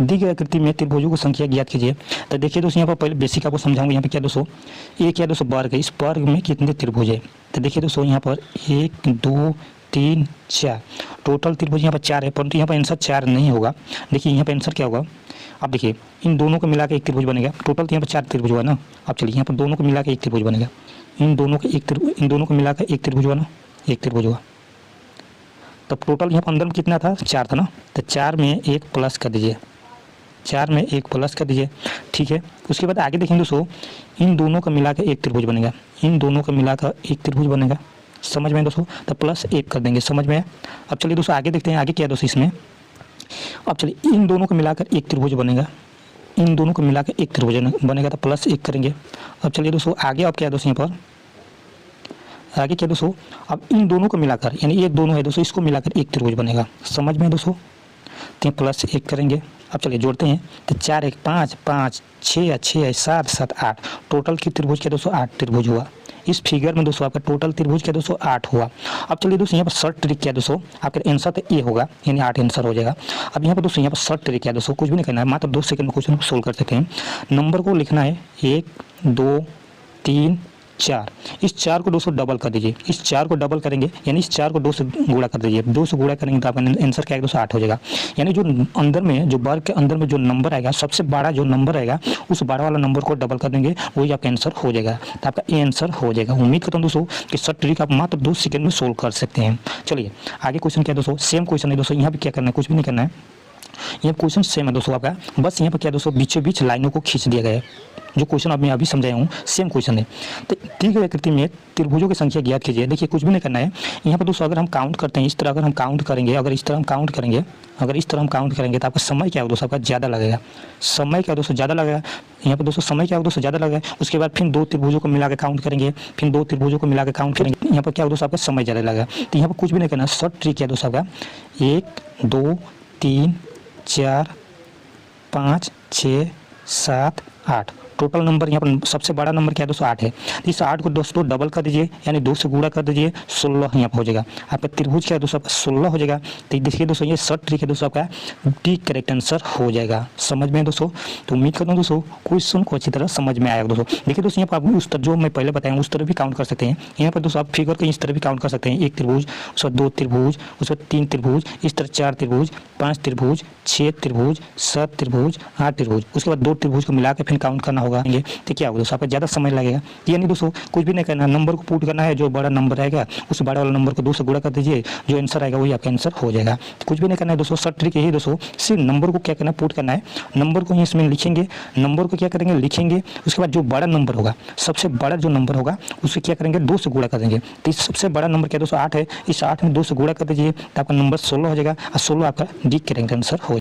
दी गई आकृति में त्रिभुजों की संख्या ज्ञात कीजिए। तो देखिए दोस्तों, यहाँ पर पहले बेसिक आपको समझाऊंगा। यहाँ पे क्या दोस्तों, ये क्या दोस्तों वर्ग है, इस वर्ग में कितने त्रिभुज है। तो देखिए दोस्तों, यहाँ पर 1 2 3 4 टोटल त्रिभुज यहाँ पर 4 है, परंतु यहाँ पर आंसर 4 नहीं होगा। देखिए यहाँ पर आंसर क्या होगा, अब देखिए इन दोनों को मिला के एक त्रिभुज बनेगा। टोटल तो यहाँ पर 4 त्रिभुज हुआ ना। अब चलिए यहाँ पर दोनों को मिला के एक त्रिभुज बनेगा। इन दोनों को मिला कर एक त्रिभुज हुआ ना, एक त्रिभुज हुआ। तब टोटल यहाँ पर अंदर में कितना था, 4 था ना। तो 4 में 1 प्लस कर दीजिए, 4 में 1 प्लस कर दीजिए, ठीक है। उसके बाद आगे देखेंगे दोस्तों, इन दोनों को मिलाकर एक त्रिभुज बनेगा। इन दोनों को मिलाकर एक त्रिभुज बनेगा, समझ में दोस्तों। तो प्लस 1 कर देंगे, समझ में। अब चलिए दोस्तों आगे देखते हैं, आगे क्या है दोस्तों इसमें। अब चलिए इन दोनों को मिलाकर एक त्रिभुज बनेगा, इन दोनों को मिलाकर एक त्रिभुज बनेगा, तो प्लस 1 करेंगे। अब चलिए दोस्तों आगे अब क्या है दोस्तों, यहाँ पर आगे क्या दोस्तों, अब इन दोनों को मिलाकर, यानी ये दोनों है दोस्तों, इसको मिलाकर एक त्रिभुज बनेगा, समझ में दोस्तों। तो प्लस 1 करेंगे। अब चलिए जोड़ते हैं, तो 4 1 5 5 6 6 7 7 8 टोटल की त्रिभुज क्या दोस्तों, 8 त्रिभुज हुआ। इस फिगर में दोस्तों आपका टोटल त्रिभुज क्या दोस्तों, 8 हुआ। अब चलिए दोस्तों यहाँ पर शॉर्ट ट्रिक क्या दोस्तों, आपका आंसर तो ए होगा, यानी 8 आंसर हो जाएगा। अब यहाँ पर दोस्तों, यहाँ पर शॉर्ट ट्रिक क्या दोस्तों, कुछ भी नहीं करना है, मात्र 2 सेकंड में क्वेश्चन को सोल्व कर सकते हैं। नंबर को लिखना है 1 2 3 4, इस 4 को 2 से डबल कर दीजिए, इस 4 को डबल करेंगे यानी इस 4 को 2 से गुणा कर दीजिए, 2 से गुणा करेंगे तो आपका आंसर क्या है दोस्तों, 8 हो जाएगा। यानी जो अंदर में, जो वर्ग के अंदर में जो नंबर आएगा, सबसे बड़ा जो नंबर आएगा, उस बड़ा वाला नंबर को डबल कर देंगे, वही आपका आंसर हो जाएगा। तो आपका ए आंसर हो जाएगा। उम्मीद करता हूँ दोस्तों कि शॉर्ट ट्रिक आप मात्र 2 सेकंड में सोल्व कर सकते हैं। चलिए आगे क्वेश्चन क्या है दोस्तों, सेम क्वेश्चन है दोस्तों। यहाँ पे क्या करना है, कुछ भी नहीं करना है, यहाँ क्वेश्चन सेम है दोस्तों आपका, बस यहाँ पर क्या दोस्तों, बीचों बीच लाइनों को खींच दिया गया है। जो क्वेश्चन मैं अभी समझाया हूँ सेम क्वेश्चन है। तो दी गई आकृति में त्रिभुजों की संख्या ज्ञात कीजिए। देखिए कुछ भी नहीं करना है यहाँ पर दोस्तों, अगर हम काउंट करते हैं, इस तरह अगर हम काउंट करेंगे, अगर इस तरह हम काउंट करेंगे, तो आपका समय क्या होगा दोस्तों, आपका ज़्यादा लगेगा। समय क्या दोस्तों, ज़्यादा लगेगा। यहाँ पर दोस्तों समय क्या होगा दोस्तों, ज़्यादा लगेगा। उसके बाद फिर 2 त्रिभुजों को मिला के काउंट करेंगे, फिर 2 त्रिभुजों को मिला के काउंट करेंगे, यहाँ पर क्या होगा दोस्तों, आपका समय ज़्यादा लगेगा। तो यहाँ पर कुछ भी नहीं करना, शॉर्ट ट्रिक क्या दोस्तों आपका 1 2 3 4 5 6 7 8 टोटल नंबर यहाँ पर सबसे बड़ा नंबर क्या है दोस्तों, 8 है। इस 8 को दोस्तों डबल कर दीजिए, यानी 2 से गुणा कर दीजिए, 16 यहाँ पर हो जाएगा। आपका त्रिभुज क्या है दोस्तों, 16 हो जाएगा। तो देखिए दोस्तों, ये शॉर्ट ट्रिक है दोस्तों, आपका डी करेक्ट आंसर हो जाएगा। समझ में दोस्तों। तो उम्मीद करता हूँ दोस्तों क्वेश्चन को अच्छी तरह समझ में आएगा दोस्तों। देखिए दोस्तों, यहाँ पर आप उस तरह जो मैं पहले बताया उस तरह भी काउंट कर सकते हैं। यहाँ पर दोस्तों आप फिगर को इस तरह भी काउंट कर सकते हैं, 1 त्रिभुज, उसके बाद 2 त्रिभुज, उसके बाद 3 त्रिभुज, इस तरह 4 त्रिभुज, 5 त्रिभुज, 6 त्रिभुज, 7 त्रिभुज, 8 त्रिभुज, उसके बाद 2 त्रिभुज को मिलाकर फिर काउंट करना होगा। तो क्या होगा दोस्तों, आपको ज़्यादा समय लगेगा। यानी दोस्तों कुछ भी नहीं करना, नंबर को पुट करना है, जो बड़ा नंबर आएगा उस बड़ा वाला नंबर को 2 से गुणा कर दीजिए, जो आंसर आएगा वही आपका आंसर हो जाएगा। कुछ भी नहीं करना है दोस्तों, शॉर्ट ट्रिक यही दोस्तों, सिर्फ नंबर को क्या करना है, पुट करना है। नंबर को इसमें लिखेंगे, नंबर को क्या करेंगे, लिखेंगे। उसके बाद जो बड़ा नंबर होगा, सबसे बड़ा जो नंबर होगा उसे क्या करेंगे, 2 से गुणा कर देंगे। तो इस सबसे बड़ा नंबर क्या दोस्तों 8 है, इस 8 में 2 से गुणा कर दीजिए, तो आपका नंबर 16 हो जाएगा, और 16 आपका डी करेक्ट आंसर हो